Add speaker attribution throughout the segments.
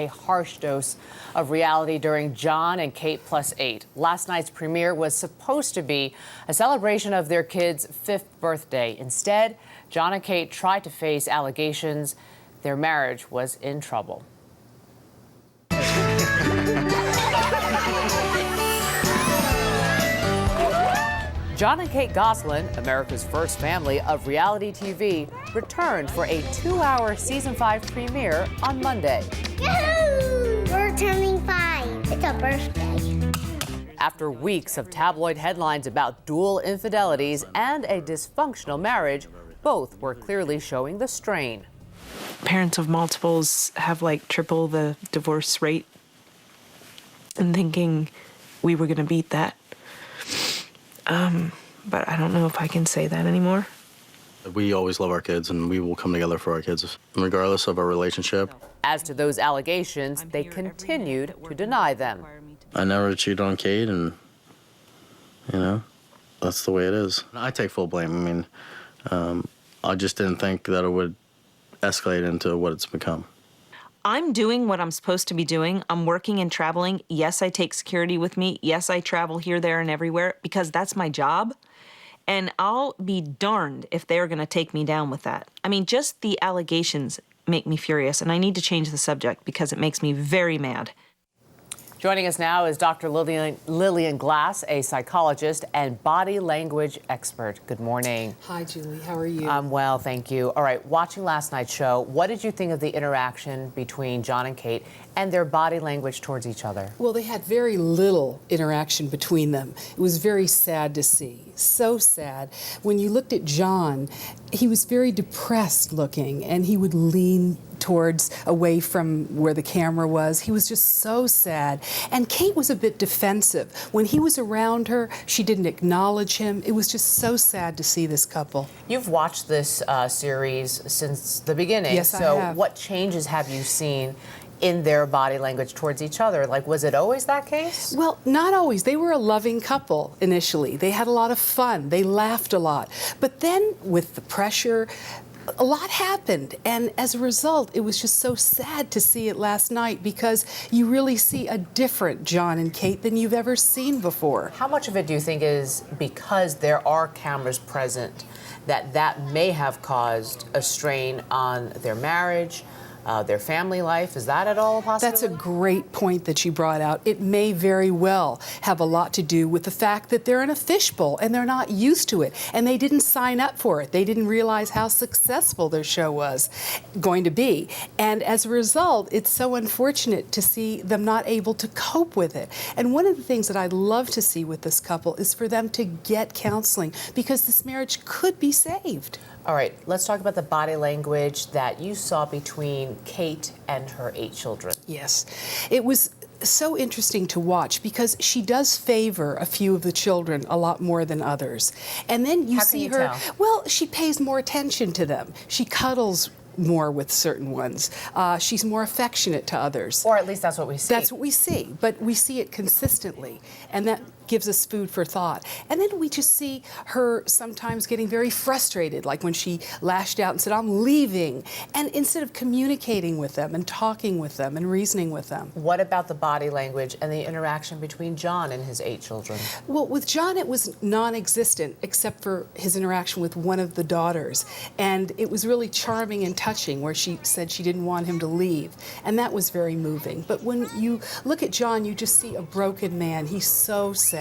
Speaker 1: a harsh dose of reality during Jon and Kate Plus 8. Last night's premiere was supposed to be a celebration of their kid's 5th birthday. Instead, Jon and Kate tried to face allegations their marriage was in trouble. Jon and Kate Gosselin, America's first family of reality TV, returned for a 2-hour season 5 premiere on Monday.
Speaker 2: Yahoo! We're turning 5. It's a birthday.
Speaker 1: After weeks of tabloid headlines about dual infidelities and a dysfunctional marriage, both were clearly showing the strain.
Speaker 3: Parents of multiples have like triple the divorce rate, and thinking we were going to beat that. But I don't know if I can say that anymore.
Speaker 4: We always love our kids, and we will come together for our kids, regardless of our relationship.
Speaker 1: As to those allegations, they continued to deny them.
Speaker 4: I never cheated on Kate, and, you know, that's the way it is. I take full blame. I mean, I just didn't think that it would escalate into what it's become.
Speaker 3: I'm doing what I'm supposed to be doing. I'm working and traveling. Yes, I take security with me. Yes, I travel here, there, and everywhere because that's my job. And I'll be darned if they're going to take me down with that. I mean, just the allegations make me furious, and I need to change the subject because it makes me very mad.
Speaker 1: Joining us now is Dr. Lillian Glass, a psychologist and body language expert. Good morning.
Speaker 5: Hi, Julie. How are you?
Speaker 1: I'm well, thank you. All right, watching last night's show, what did you think of the interaction between Jon and Kate and their body language towards each other?
Speaker 5: Well, they had very little interaction between them. It was very sad to see. So sad. When you looked at Jon, he was very depressed looking, and he would lean towards away from where the camera was. He was just so sad. And Kate was a bit defensive. When he was around her, she didn't acknowledge him. It was just so sad to see this couple.
Speaker 1: You've watched this series since the beginning.
Speaker 5: Yes, I have.
Speaker 1: So what changes have you seen in their body language towards each other? Like, was it always that case?
Speaker 5: Well, not always. They were a loving couple initially. They had a lot of fun. They laughed a lot. But then with the pressure, a lot happened, and as a result, it was just so sad to see it last night because you really see a different Jon and Kate than you've ever seen before.
Speaker 1: How much of it do you think is because there are cameras present that may have caused a strain on their marriage, their family life? Is that at all a possibility?
Speaker 5: That's a great point that you brought out. It may very well have a lot to do with the fact that they're in a fishbowl and they're not used to it, and they didn't sign up for it. They didn't realize how successful their show was going to be. And as a result, it's so unfortunate to see them not able to cope with it. And one of the things that I'd love to see with this couple is for them to get counseling because this marriage could be saved.
Speaker 1: All right, let's talk about the body language that you saw between Kate and her 8 children.
Speaker 5: Yes, it was so interesting to watch because she does favor a few of the children a lot more than others. And then you see her,
Speaker 1: tell?
Speaker 5: well, she pays more attention to them. She cuddles more with certain ones. She's more affectionate to others.
Speaker 1: Or at least that's what we see.
Speaker 5: That's what we see, but we see it consistently, and that gives us food for thought. And then we just see her sometimes getting very frustrated, like when she lashed out and said, "I'm leaving," and instead of communicating with them and talking with them and reasoning with them.
Speaker 1: What about the body language and the interaction between Jon and his 8 children?
Speaker 5: Well, with Jon, it was non-existent except for his interaction with one of the daughters. And it was really charming and touching where she said she didn't want him to leave. And that was very moving. But when you look at Jon, you just see a broken man. He's so sad.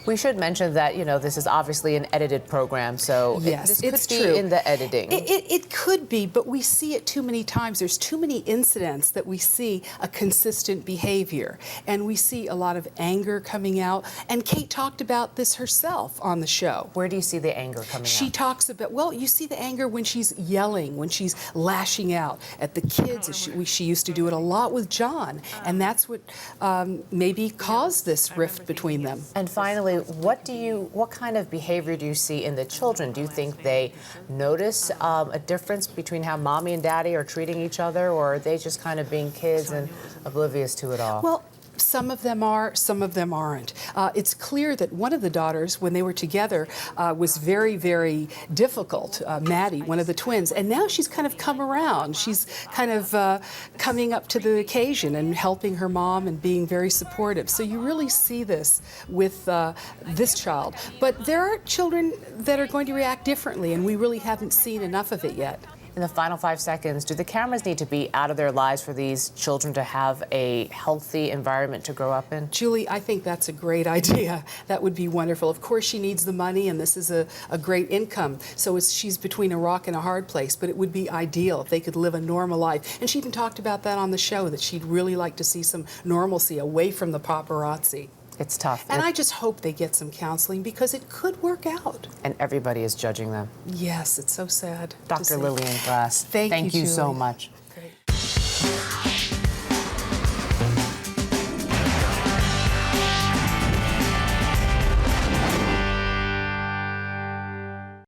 Speaker 1: We should mention that, you know, this is obviously an edited program, so
Speaker 5: yes,
Speaker 1: this
Speaker 5: it's
Speaker 1: could be
Speaker 5: true.
Speaker 1: in the editing.
Speaker 5: It could be, but we see it too many times. There's too many incidents that we see a consistent behavior. And we see a lot of anger coming out. And Kate talked about this herself on the show.
Speaker 1: Where do you see the anger coming out?
Speaker 5: She talks about, well, you see the anger when she's yelling, when she's lashing out at the kids. She used to do it a lot with Jon, and that's what maybe caused this rift between them.
Speaker 1: And finally, what kind of behavior do you see in the children? Do you think they notice a difference between how mommy and daddy are treating each other, or are they just kind of being kids and oblivious to it all?
Speaker 5: Well, Some of them are, some of them aren't. It's clear that one of the daughters, when they were together, was very, very difficult, Maddie, one of the twins. And now she's kind of come around. She's kind of coming up to the occasion and helping her mom and being very supportive. So you really see this with this child. But there are children that are going to react differently, and we really haven't seen enough of it yet.
Speaker 1: In the final 5 seconds, do the cameras need to be out of their lives for these children to have a healthy environment to grow up in?
Speaker 5: Julie, I think that's a great idea. That would be wonderful. Of course, she needs the money, and this is a great income. So she's between a rock and a hard place, but it would be ideal if they could live a normal life. And she even talked about that on the show, that she'd really like to see some normalcy away from the paparazzi.
Speaker 1: It's tough.
Speaker 5: And I just hope they get some counseling, because it could work out.
Speaker 1: And everybody is judging them.
Speaker 5: Yes, it's so sad.
Speaker 1: Dr. Lillian Glass,
Speaker 5: Thank you
Speaker 1: so
Speaker 5: Julie.
Speaker 1: much.